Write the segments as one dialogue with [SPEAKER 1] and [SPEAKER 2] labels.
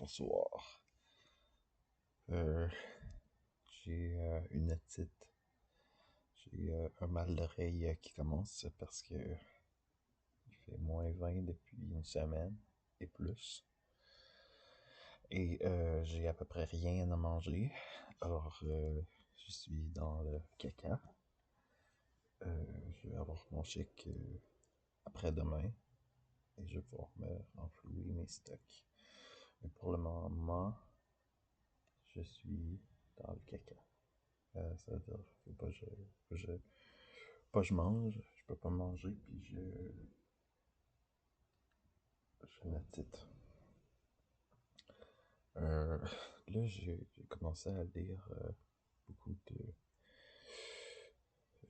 [SPEAKER 1] bonsoir. Euh, j'ai une otite. J'ai un mal d'oreille qui commence parce que il fait -20 depuis une semaine et plus. Et j'ai à peu près rien à manger. Alors, je suis dans le caca. Je vais avoir mon chèque après-demain et je vais pouvoir me renflouer mes stocks. Mais pour le moment, je suis dans le caca. Ça veut dire, faut pas que je mange, je peux pas manger, puis j'ai une otite. Euh, Là, j'ai commencé à lire beaucoup de.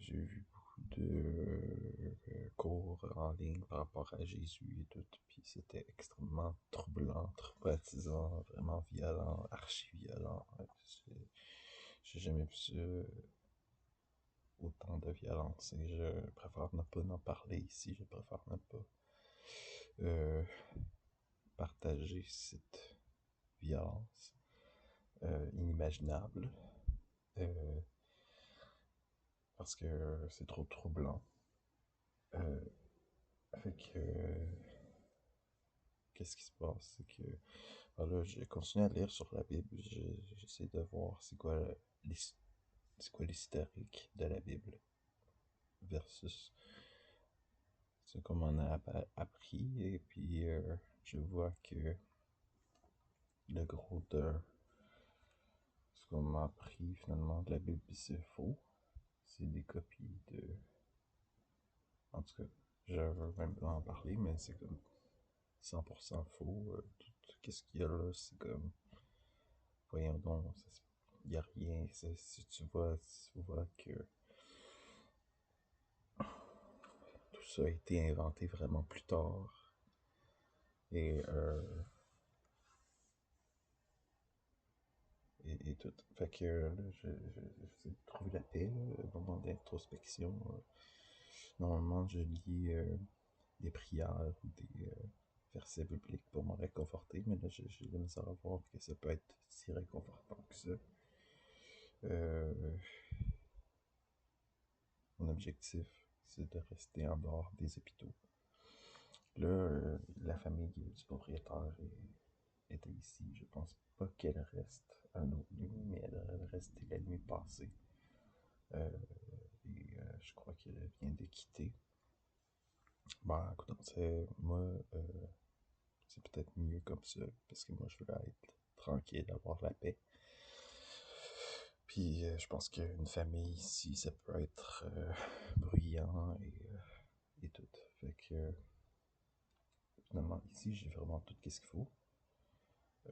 [SPEAKER 1] J'ai vu beaucoup de cours en ligne par rapport à Jésus et tout, puis c'était extrêmement troublant, traumatisant, vraiment violent, archi-violent. J'ai jamais vu ça, autant de violence, et je préfère ne pas en parler ici, je préfère ne pas euh, partager cette violence inimaginable, euh, parce que c'est trop troublant. Euh, Fait que, qu'est-ce qui se passe? C'est que, voilà, j'ai continué à lire sur la Bible, j'essaie de voir c'est quoi l'historique de la Bible versus ce qu'on m'en a appris, et puis je vois que le gros de ce qu'on m'a appris finalement de la Bible, c'est faux. C'est des copies de. En tout cas, je veux même pas en parler, mais c'est comme 100% faux. Tout ce qu'il y a là, c'est comme. Voyons donc, il n'y a rien. Si tu vois que tout ça a été inventé vraiment plus tard. Et, et tout. Fait que là, j'essaie de trouver la paix, là, un moment d'introspection. Normalement, je lis des prières ou des versets bibliques pour me réconforter, mais là, j'ai la misère à voir que ça peut être si réconfortant que ça. Euh, Mon objectif, c'est de rester en dehors des hôpitaux. Là, la famille du propriétaire était ici. Je pense pas qu'elle reste un autre nuit, mais elle devrait rester la nuit passée. Euh, je crois qu'elle vient de quitter. Bah, écoute, moi, c'est peut-être mieux comme ça, parce que moi, je veux être tranquille, avoir la paix. Puis, je pense qu'une famille ici, ça peut être bruyant et tout. Fait que, finalement, ici, j'ai vraiment tout ce qu'il faut.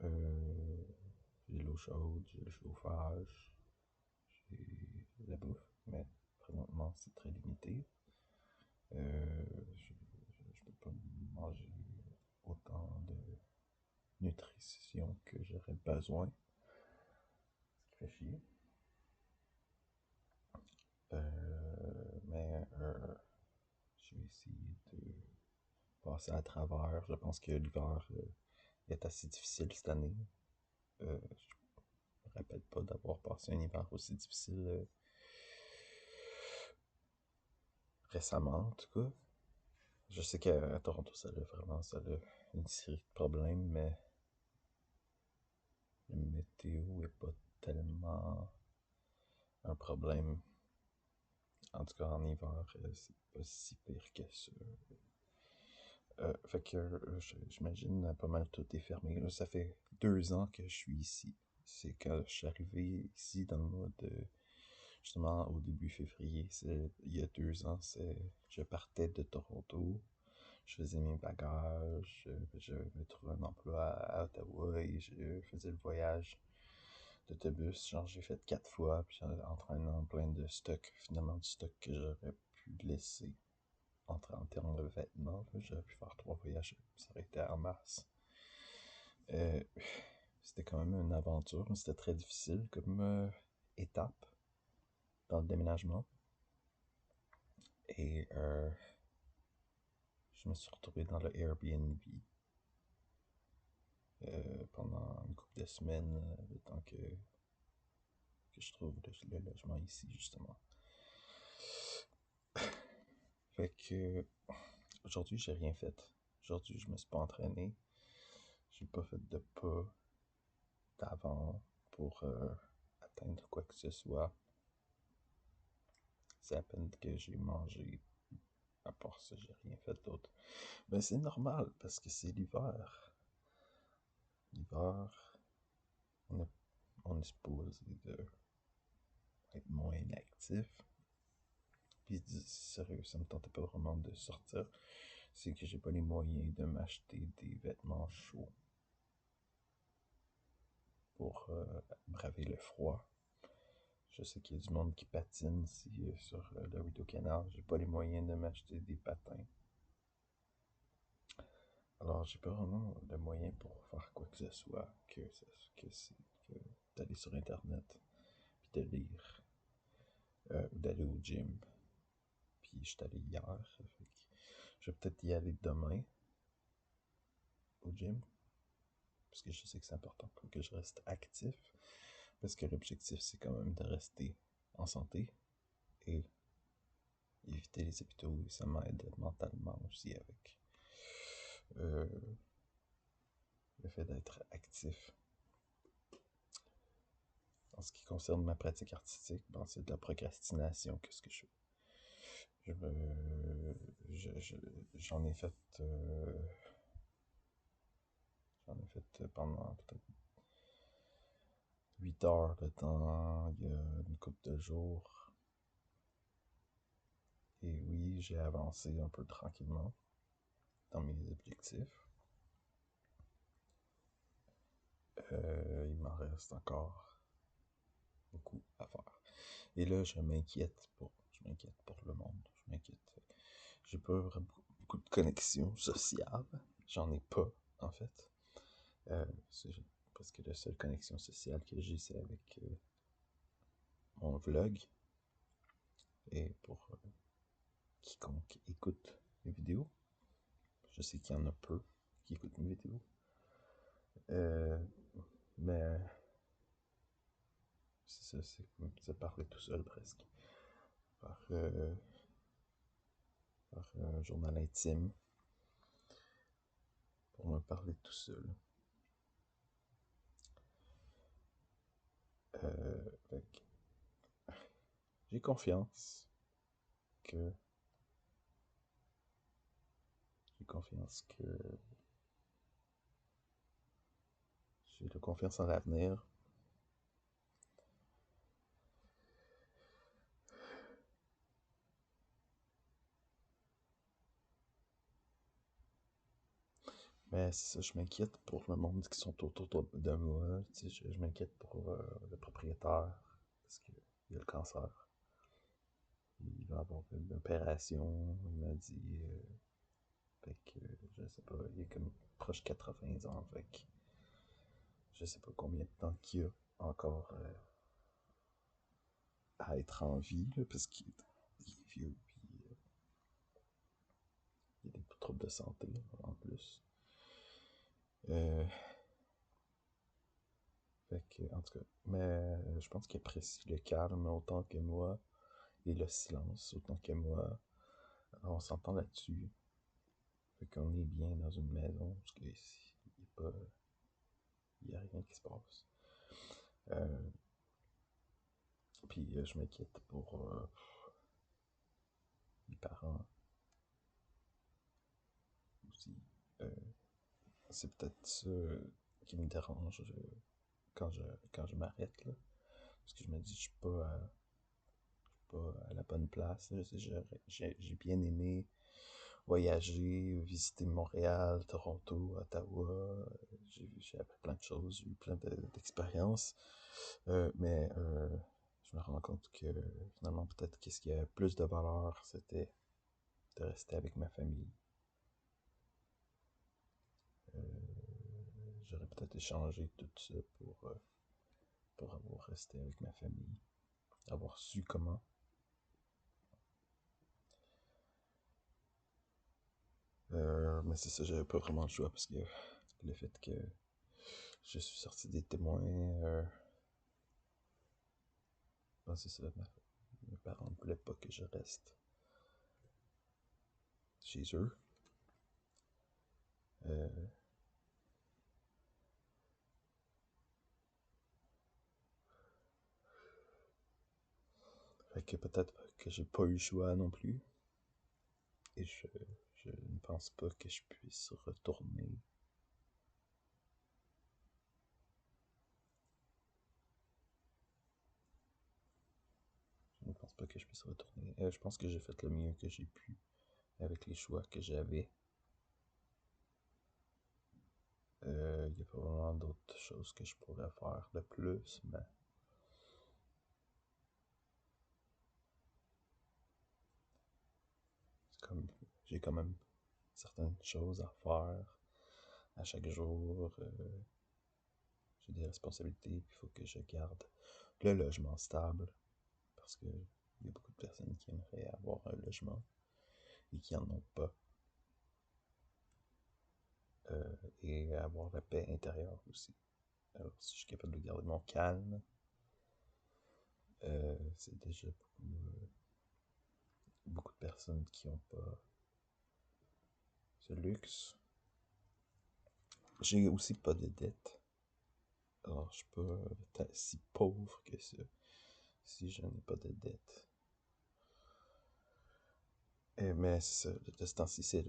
[SPEAKER 1] Euh, j'ai l'eau chaude, j'ai le chauffage, j'ai la bouffe, mais présentement, c'est très limité. Euh, je, je peux pas manger autant de nutrition que j'aurais besoin, ce qui fait chier. Mais je vais essayer de passer à travers. Je pense que l'hiver est assez difficile cette année. Je me rappelle pas d'avoir passé un hiver aussi difficile récemment, en tout cas. Je sais qu'à Toronto, ça a une série de problèmes, mais la météo est pas tellement un problème. En tout cas, en hiver, c'est pas si pire que ça. Fait que j'imagine pas mal tout est fermé. Là, ça fait 2 ans que je suis ici. C'est quand je suis arrivé ici dans le mois de. Justement, au début février, il y a 2 ans, je partais de Toronto. Je faisais mes bagages, je me trouvais un emploi à Ottawa et je faisais le voyage d'autobus. Genre, j'ai fait 4 fois, puis entraînant plein de stock, finalement, du stock que j'aurais pu laisser en termes de vêtements. J'aurais pu faire 3 voyages, ça aurait été en mars. Euh, C'était quand même une aventure, mais c'était très difficile comme étape dans le déménagement. Et je me suis retrouvé dans le Airbnb pendant de semaines, le temps que je trouve le logement ici, justement. Fait que aujourd'hui, j'ai rien fait. Aujourd'hui, je me suis pas entraîné. J'ai pas fait de pas d'avant pour atteindre quoi que ce soit. C'est à peine que j'ai mangé. À part ça, j'ai rien fait d'autre. Mais c'est normal parce que c'est l'hiver. L'hiver, on est, on est supposé être moins actif. Puis sérieux, ça me tentait pas vraiment de sortir. C'est que j'ai pas les moyens de m'acheter des vêtements chauds pour braver le froid. Je sais qu'il y a du monde qui patine ici sur le Rideau-Canal. J'ai pas les moyens de m'acheter des patins. Alors, j'ai pas vraiment de moyens pour faire quoi que ce soit que d'aller sur Internet, puis de lire, ou d'aller au gym. Puis, je suis allé hier. Fait que je vais peut-être y aller demain au gym, parce que je sais que c'est important pour que je reste actif. Parce que l'objectif, c'est quand même de rester en santé et éviter les hôpitaux. Et ça m'aide mentalement aussi avec euh, le fait d'être actif. En ce qui concerne ma pratique artistique, ben, c'est de la procrastination. Qu'est-ce que je fais? Je me, je- j'en ai fait, j'en ai fait pendant peut-être 8 heures de temps, il y a une couple de jours. Et oui, j'ai avancé un peu tranquillement dans mes objectifs. Il m'en reste encore beaucoup à faire. Et là, je m'inquiète pour le monde. Je m'inquiète. J'ai pas vraiment beaucoup de connexions sociales. J'en ai pas, en fait. C'est presque la seule connexion sociale que j'ai, c'est avec mon vlog. Et pour quiconque écoute mes vidéos, je sais qu'il y en a peu qui écoutent mes vidéos. Mais c'est ça, c'est parler tout seul presque. Faire un journal intime pour me parler tout seul. Fait que j'ai confiance que j'ai confiance que j'ai de confiance en l'avenir. Mais c'est ça, je m'inquiète pour le monde qui sont autour de moi. Tu sais, je m'inquiète pour le propriétaire parce qu'il a le cancer. Il va avoir une opération. Il m'a dit. Fait que je sais pas, il est comme proche de 80 ans. Fait que je sais pas combien de temps qu'il a encore à être en vie, là, parce qu'il est vieux. Puis il y a des troubles de santé en plus. Euh, Fait que, en tout cas, mais je pense qu'il apprécie le calme autant que moi et le silence autant que moi. Alors, on s'entend là-dessus. Fait qu'on est bien dans une maison parce qu'il y a rien qui se passe. Euh, Puis je m'inquiète pour les parents aussi. Euh, c'est peut-être ça qui me dérange quand je, quand je m'arrête là. Parce que je me dis, je suis pas à la bonne place. J'ai bien aimé voyager, visiter Montréal, Toronto, Ottawa. J'ai appris plein de choses, j'ai eu plein d'expériences. Mais je me rends compte que finalement, peut-être qu'est-ce qui a plus de valeur, c'était de rester avec ma famille. Euh, J'aurais peut-être échangé tout ça pour avoir resté avec ma famille, avoir su comment. Mais c'est ça, j'avais pas vraiment le choix parce que le fait que je suis sorti des témoins. Ben, c'est ça, mes parents ne voulaient pas que je reste chez eux. Euh, Fait que peut-être que j'ai pas eu le choix non plus. Et je ne pense pas que je puisse retourner. Je ne pense pas que je puisse retourner. Je pense que j'ai fait le mieux que j'ai pu avec les choix que j'avais. Il y a pas vraiment d'autres choses que je pourrais faire de plus, mais c'est comme j'ai quand même certaines choses à faire à chaque jour. J'ai des responsabilités, puis il faut que je garde le logement stable parce que il y a beaucoup de personnes qui aimeraient avoir un logement et qui n'en ont pas. Et avoir la paix intérieure aussi. Alors, si je suis capable de garder mon calme, c'est déjà beaucoup de personnes qui n'ont pas ce luxe. J'ai aussi pas de dette. Alors, je suis pas si pauvre que ça si je n'ai pas de dette. Mais ça, de ce temps-ci, c'est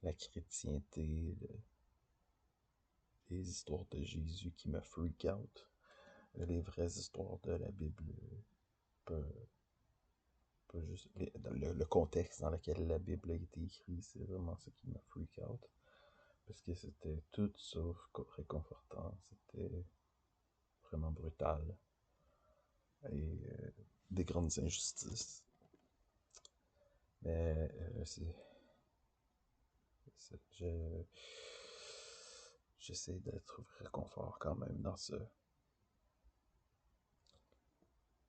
[SPEAKER 1] la chrétienté, les histoires de Jésus qui me freak out. Les vraies histoires de la Bible, pas, pas juste le contexte dans lequel la Bible a été écrite, c'est vraiment ça qui m'a freak out. Parce que c'était tout sauf réconfortant. C'était vraiment brutal. Et des grandes injustices. Mais j'essaie de trouver réconfort quand même dans ça.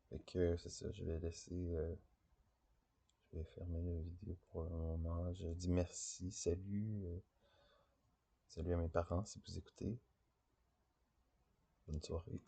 [SPEAKER 1] Fait que c'est ça, je vais fermer la vidéo pour le moment. Je dis merci, salut à mes parents si vous écoutez. Bonne soirée.